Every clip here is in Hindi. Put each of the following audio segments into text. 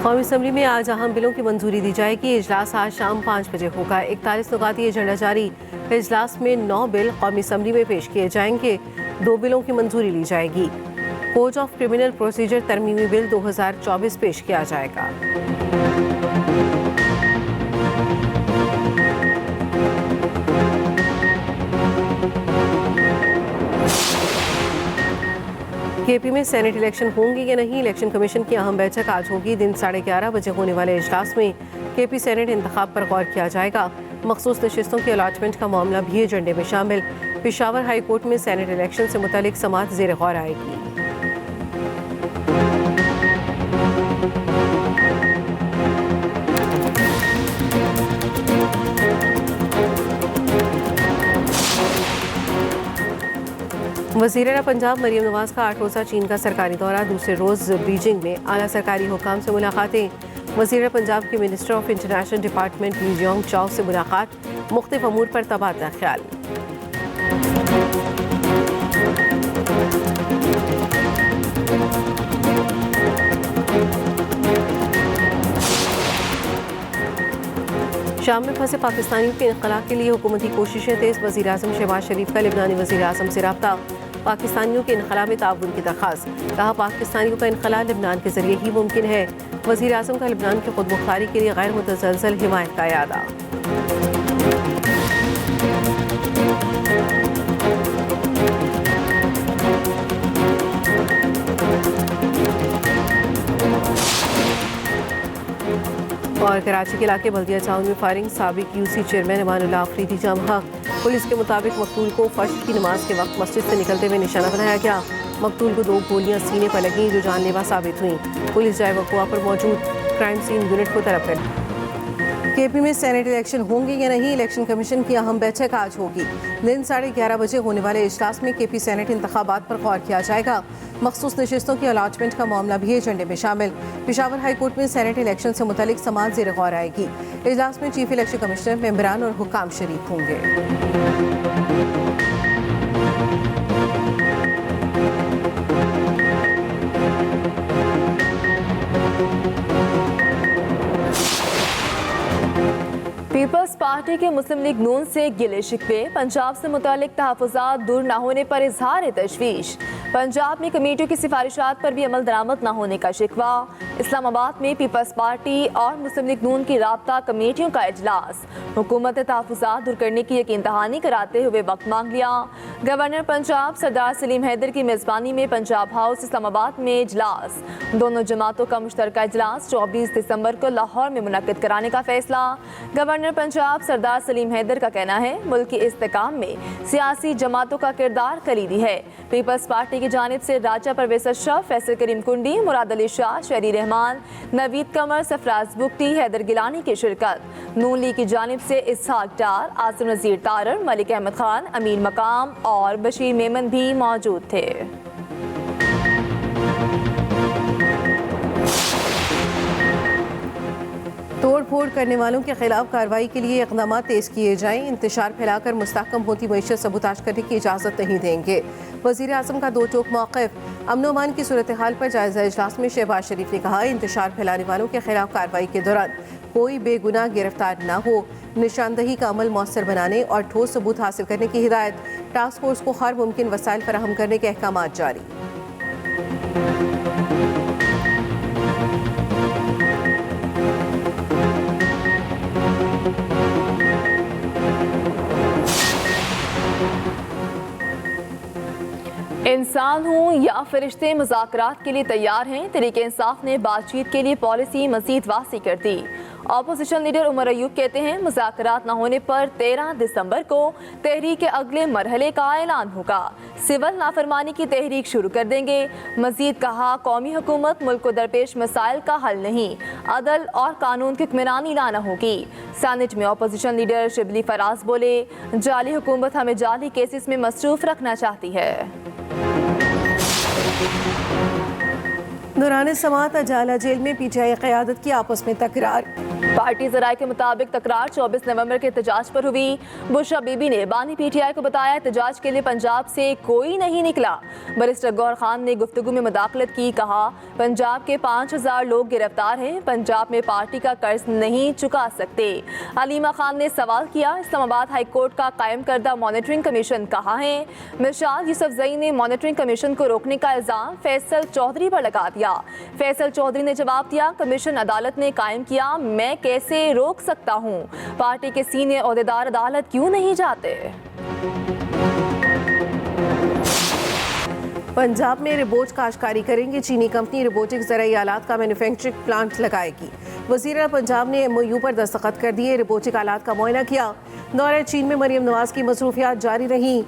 कौमी असम्बली में आज अहम बिलों की मंजूरी दी जाएगी। इजलास आज शाम 5 बजे होगा। 41 नुकाती एजेंडा जारी। इजलास में 9 बिल कौमी असम्बली में पेश किए जाएंगे। 2 बिलों की मंजूरी ली जाएगी। कोड ऑफ क्रिमिनल प्रोसीजर तरमीमी बिल 2024 पेश किया जाएगा। केपी में सेनेट इलेक्शन होंगे या नहीं, इलेक्शन कमीशन की अहम बैठक आज होगी। दिन 11:30 बजे होने वाले इजलास में केपी सेनेट इंतखाब पर गौर किया जाएगा। मखसूस नशिस्तों की अलॉटमेंट का मामला भी एजेंडे में शामिल। पेशावर हाई कोर्ट में सेनेट इलेक्शन से मुतालिक समाअत ज़ेर गौर आएगी। वज़ीर पंजाब मरियम नवाज का 8 रोज़ा चीन का सरकारी दौरा। दूसरे रोज़ बीजिंग में आला सरकारी हुकाम से मुलाकातें। वज़ीर पंजाब के minister of international department Li Jiong Chao से मुलाकात। मुख्तलिफ अमूर पर तबादला ख्याल। शाम में फंसे पाकिस्तानियों के इनक़ला के लिए हुकूमती कोशिशें तेज़। वज़ीर आज़म शहबाज शरीफ का लिबनानी वज़ीर आज़म से रब्ता। पाकिस्तानियों के इनक़ला में ताउन की दरख्वास्त। कहा पाकिस्तानियों का इनक़ला लिबनान के ज़रिए ही मुमकिन है। वज़ीर आज़म का लिबनान की खुद मुख्तारी के लिए गैर मुतज़लज़ल हिमायत का इरादा। और कराची के इलाके बल्दिया टाउन में फायरिंग। साबिक यूसी चेयरमैन अमानुल्लाह अफरीदी जाम हक। पुलिस के मुताबिक मकतूल को फजर की नमाज के वक्त मस्जिद से निकलते हुए निशाना बनाया गया। मकतूल को 2 गोलियां सीने पर लगीं जो जानलेवा साबित हुई। पुलिस जाए वक़्वा पर मौजूद क्राइम सीन यूनिट को तलब कर। केपी में सेनेट इलेक्शन होंगे या नहीं, इलेक्शन कमीशन की अहम बैठक आज होगी। दिन 11:30 बजे होने वाले इजलास में केपी सेनेट इंतखाबात पर गौर किया जाएगा। मखसूस नशिस्तों की अलॉटमेंट का मामला भी एजेंडे में शामिल। पेशावर हाई कोर्ट में सेनेट इलेक्शन से मुतालिक समाअत ज़ेर गौर आएगी। इजलास में चीफ इलेक्शन कमिश्नर, मेंबरान और हुकाम शरीक होंगे। पीपल्स पार्टी के मुस्लिम लीग नून से गिले शिकवे। पंजाब से मुतालिक तहफ़्फ़ुज़ात दूर न होने पर इजहार तशवीश। पंजाब में कमेटियों की सिफारिशात पर भी अमल दरामद न होने का शिकवा। इस्लामाबाद में पीपल्स पार्टी और मुस्लिम लीग नून की राब्ता कमेटियों का इजलास। हुकूमत तहफ़्फ़ुज़ात दूर करने की यकीन दहानी कराते हुए वक्त मांग लिया। गवर्नर पंजाब सरदार सलीम हैदर की मेज़बानी में पंजाब हाउस इस्लामाबाद में इजलास। दोनों जमातों का मुश्तरका इजलास 24 दिसंबर को लाहौर में मुनक्किद कराने का फैसला। गवर्नर पंजाब सरदार सलीम हैदर का कहना है मुल्क की इस्तेकाम में सियासी जमातों का किरदार कलीदी है। पीपल्स पार्टी की जानिब से राजा परवेज़ अशरफ, फैसल करीम कुंडी, मुराद अली शाह, शहरी रहमान, नवीद कमर, सफराज बुख्ती, हैदर गिलानी की शिरकत। नून लीग की जानिब से इसहाक डार, आसिम नज़ीर तारर, मलिक अहमद खान, अमीन मकाम और बशीर मेमन भी मौजूद थे। तोड़ फोड़ करने वालों के खिलाफ कार्रवाई के लिए इक़दाम तेज़ किए जाएं। इंतशार फैलाकर मुस्तहकम होती मईशत सबूताज करने की इजाज़त नहीं देंगे। वज़ीर आज़म का 2 टोक मौक़िफ़। अमन अमान की सूरत हाल पर जायज़ा इजलास में शहबाज शरीफ ने कहा इंतशार फैलाने वालों के खिलाफ कार्रवाई के दौरान कोई बेगुनाह गिरफ्तार न हो। निशानदही का अमल मौसर बनाने और ठोस सबूत हासिल करने की हिदायत। टास्क फोर्स को हर मुमकिन वसाइल फराहम करने के अहकाम जारी। इंसान हूँ या फरिश्ते मुज़ाकरात के लिए तैयार हैं। तहरीक इंसाफ ने बातचीत के लिए पॉलिसी मज़ीद वासी कर दी। अपोजिशन लीडर उमर अयूब कहते हैं मुज़ाकरात न होने पर 13 दिसंबर को तहरीक के अगले मरहले का ऐलान होगा। सिविल नाफरमानी की तहरीक शुरू कर देंगे। मज़ीद कहा कौमी हुकूमत मुल्क को दरपेश मसाइल का हल नहीं, अदल और कानून की हुक्मरानी लाना होगी। सैनेट में अपोजिशन लीडर शिबली फराज बोले जाली हुकूमत हमें जाली केसेस में मसरूफ रखना चाहती है। दौरान समाअत अजाला जेल में पीटीआई क़यादत की आपस में तकरार। पार्टी जराये के मुताबिक तकरार 24 नवंबर के एहतजाज पर हुई। बुशरा बीबी ने बानी पीटीआई को बताया एहतजाज के लिए पंजाब से कोई नहीं निकला। बैरिस्टर गौहर खान ने गुफ्तगू में मुदाखलत की, कहा पंजाब के 5000 लोग गिरफ्तार हैं, पंजाब में पार्टी का कर्ज नहीं चुका सकते। अलीमा खान ने सवाल किया, इस्लामाबाद हाई कोर्ट का कायम करदा मॉनिटरिंग कमीशन कहाँ है। मिर्शाद यूसुफजई ने मॉनिटरिंग कमीशन को रोकने का इल्जाम फैसल चौधरी पर लगा दिया। फैसल चौधरी ने जवाब दिया, कमीशन अदालत ने कायम किया, मैं कैसे रोक सकता हूं। पार्टी के सीनियर ओहदेदार अदालत क्यों नहीं जाते। पंजाब में रिबोच काश्तकारी करेंगे। चीनी कंपनी रिबोटिक ज़राई आलात का मैन्युफैक्चरिंग प्लांट लगाएगी। वज़ीर पंजाब ने MOU पर दस्तखत कर दिए। रिबोटिक आलात का मुआयना किया। दौरे चीन में मरियम नवाज की मसरूफियात जारी रहीं।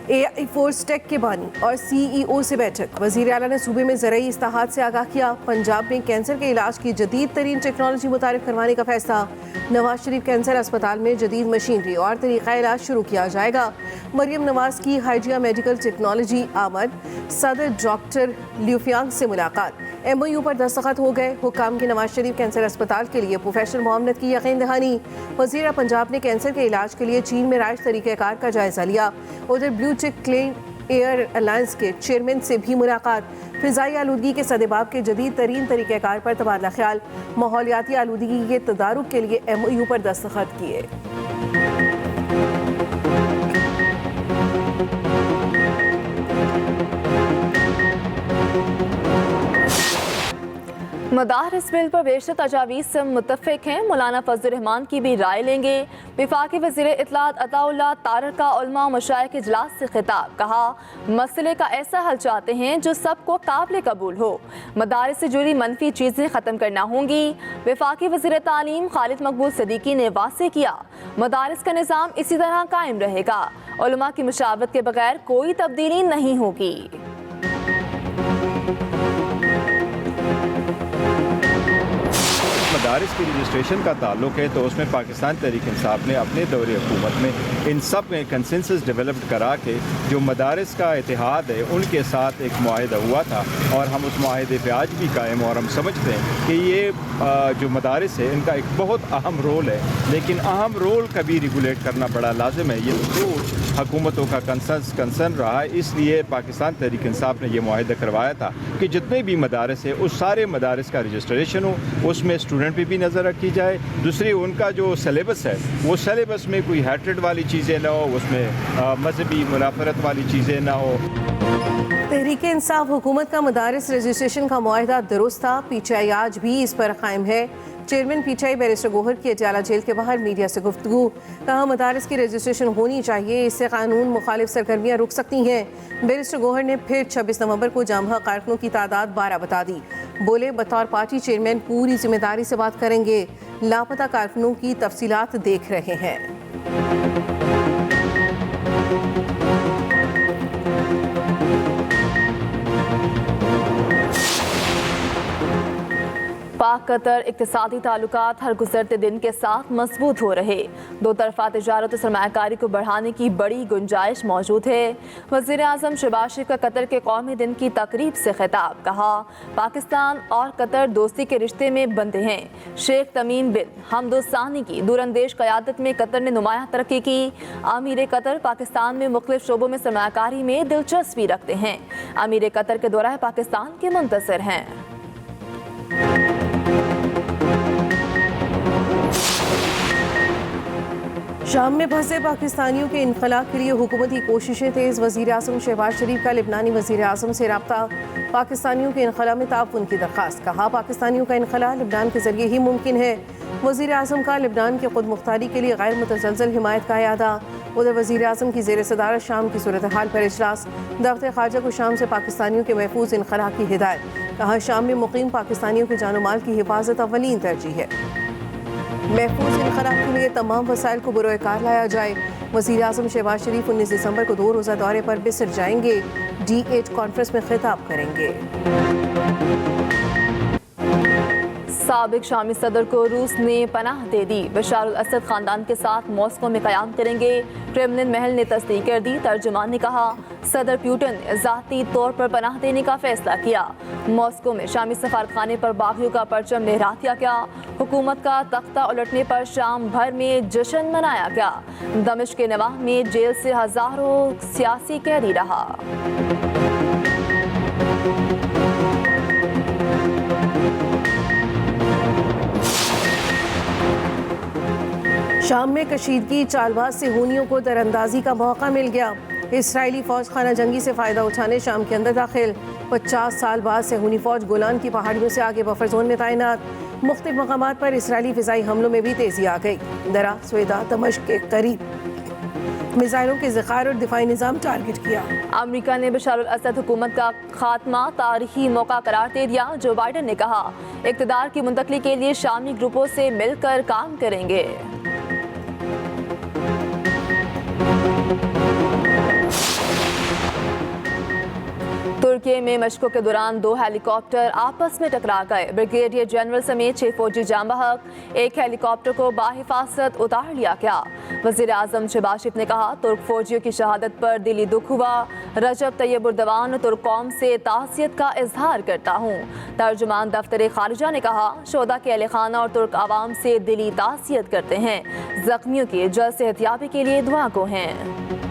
AI फोर्स टेक के बानी और CEO से बैठक। वज़ीर आला ने सूबे में ज़राई इस्लाहात से आगाह किया। पंजाब में कैंसर के इलाज की जदीद तरीन टेक्नोलॉजी मुतारिफ करवाने का फैसला। नवाज शरीफ कैंसर अस्पताल में जदीद मशीनरी और तरीक़ा इलाज शुरू किया जाएगा। मरियम नवाज की हाइजिया मेडिकल टेक्नोलॉजी आमद। सदर डॉक्टर ल्यूफियांग से मुलाकात। MOU पर दस्तखत हो गए। हुकाम की नवाज शरीफ कैंसर अस्पताल के लिए प्रोफेशनल मुआवनत की यकीन दहानी। वज़ीर पंजाब ने कैंसर के इलाज के लिए चीन में राइज तरीक़ाकार का जायजा लिया। उधर ब्लू चिक क्लीन एयर अलायंस के चेयरमैन से भी मुलाकात। फ़िज़ाई आलूदगी के सदेबाब के जदीद तरीन तरीक़ाकार पर तबादला ख्याल। माहौलियाती आलूदगी के तदारुक के लिए MOU पर दस्तखत किए। मदारिस बिल पर बेशतर तजावीज़ से मुतफ़िक हैं। मौलाना फजल रहमान की भी राय लेंगे। वफाकी वज़ीर इत्तलात अताउल्लाह तारर का उलमा मशाइख के इजलास से खिताब, कहा मसले का ऐसा हल चाहते हैं जो सबको काबिल कबूल हो। मदारिस से जुड़ी मनफी चीज़ें ख़त्म करना होंगी। वफाकी वज़ीर तालीम खालिद मकबूल सदीकी ने वाज़ेह किया, मदारिस का निज़ाम इसी तरह कायम रहेगा। उलमा की मुशावरत के बगैर कोई तब्दीली नहीं होगी। मदारिस की रजिस्ट्रेशन का ताल्लुक है तो उसमें पाकिस्तान तहरीक इंसाफ ने अपने दौरे हुकूमत में इन सब में कंसेंसस डेवलप करा के जो मदारिस का इतिहाद है उनके साथ एक मुआहिदा हुआ था और हम उस मुआहिदे पे आज भी कायम। और हम समझते हैं कि ये जो मदारिस है इनका एक बहुत अहम रोल है, लेकिन अहम रोल का भी रेगुलेट करना बड़ा लाजिम है। ये तो हुकूमतों का कंसर्न रहा है, इसलिए पाकिस्तान तहरीक इंसाफ ने यह मुआहिदा करवाया था कि जितने भी मदारिस है उस सारे मदारिस का रजिस्ट्रेशन हो, उसमें स्टूडेंट पे भी नज़र रखी जाए। दूसरी उनका जो सिलेबस है वो सिलेबस में कोई हैट्रेड वाली चीज़ें ना हो, उसमें मजहबी मुनाफरत वाली चीज़ें ना हो। तहरीक इंसाफ हुकूमत का मदारिस रजिस्ट्रेशन का मुआहिदा दुरुस्त था। PTI आज भी इस पर कायम है। चेयरमैन PTI बैरिस्टर गौहर की अटियाला जेल के बाहर मीडिया से गुफ्तगू, कहा मदारिस की रजिस्ट्रेशन होनी चाहिए, इससे कानून मुखालिफ सरगर्मियाँ रुक सकती हैं। बैरिस्टर गौहर ने फिर 26 नवंबर को जामहा कारकुनों की तादाद 12 बता दी। बोले बतौर पार्टी चेयरमैन पूरी जिम्मेदारी से बात करेंगे, लापता कारकुनों की तफसीलात देख रहे हैं। पाक कतर इक्तिसादी ताल्लुकात हर गुजरते दिन के साथ मजबूत हो रहे। दो तरफा तिजारत और सरमायाकारी को बढ़ाने की बड़ी गुंजाइश मौजूद है। वज़ीर आज़म शहबाज शरीफ का कतर के कौमी दिन की तकरीब से खिताब, कहा पाकिस्तान और कतर दोस्ती के रिश्ते में बंधे हैं। शेख तमीम बिन हमदोसानी की दूरंदेश क़यादत में कतर ने नुमायां तरक्की की। अमीर कतर पाकिस्तान में मुख्तलिफ शोबों में सरमायाकारी में दिलचस्पी रखते हैं। अमीर कतर के दौरा पाकिस्तान के मुंतज़िर हैं। शाम में फंसे पाकिस्तानियों के इनखला के लिए हुकूमती कोशिशें तेज़। वज़ीर आज़म शहबाज शरीफ का लिबनानी वज़ीर आज़म से रब्ता, पाकिस्तानियों के इनखला में ताउन की दरख्वास्त, कहा पाकिस्तानियों का इनखला लिबनान के जरिए ही मुमकिन है। वज़ीर आज़म का लिबनान की खुद मुख्तारी के लिए गैर मुतज़लज़ल हिमायत का यादा। उधर वज़ीर आज़म की ज़ेर सदारत शाम की सूरत हाल पर इजलास, दफ्तर ख़ारजा को शाम से पाकिस्तानियों के महफूज इनखला की हिदायत, कहा शाम में मुकीम पाकिस्तानियों के जानो माल की हिफाजत अव्वलीन तरजीह है। महफूज इनखला के लिए तमाम वसाइल को बुरोकार लाया जाए। वज़ीर आज़म शहबाज शरीफ 19 दिसंबर को 2 रोज़ा दौरे पर बिसर जाएंगे। D8 कॉन्फ्रेंस में खिताब करेंगे। साबिक शामी सदर को रूस ने पनाह दे दी। बशार अल असद खानदान के साथ मॉस्को में क़याम करेंगे। क्रेमलिन महल ने तस्दीक कर दी। तर्जुमान ने कहा सदर पुतिन ने ज़ाती तौर पर पनाह देने का फैसला किया। मॉस्को में शामी सफारतखाने पर बागियों का परचम लहरा दिया गया। हुकूमत का तख्ता उलटने पर शाम भर में जश्न मनाया गया। दमिश्क के नवाह में जेल से हजारों सियासी कैदी रहा। शाम में कशीदगी, चालबाज से हूनियों को दरअंदाजी का मौका मिल गया। इसराइली फौज खाना जंगी से फ़ायदा उठाने शाम के अंदर दाखिल। 50 साल बाद से हूनी फौज गोलान की पहाड़ियों से आगे बफर जोन में तैनात। मुख्तलिफ मकामात पर इसराइली फ़िज़ाई हमलों में भी तेज़ी आ गई। दरा, स्वेदा, दमिश्क के करीब मिसाइलों के ज़खायर और दिफाई निज़ाम टारगेट किया। अमेरिका ने बशार अल असद हुकूमत का खात्मा तारीखी मौका करार दे दिया। जो बाइडन ने कहा इक़्तिदार की मुंतकली के लिए शामी ग्रुपों से मिलकर काम करेंगे। तुर्की में मशकों के दौरान 2 हेलीकॉप्टर आपस में टकरा गए। ब्रिगेडियर जनरल समेत 6 फौजी जाँ बहक। एक हेलीकॉप्टर को बाहिफाजत उतार लिया गया। वज़ीर आज़म शहबाज शरीफ ने कहा तुर्क फौजियों की शहादत पर दिली दुख हुआ। रजब तैयब उर्दवान तुर्क कौम से ताज़ियत का इजहार करता हूँ। तर्जुमान दफ्तर खारिजा ने कहा शोदा के अहले खाना और तुर्क आवाम से दिली ताज़ियत करते हैं। जख्मियों की जल्द सेहतयाबी के लिए दुआ गो हैं।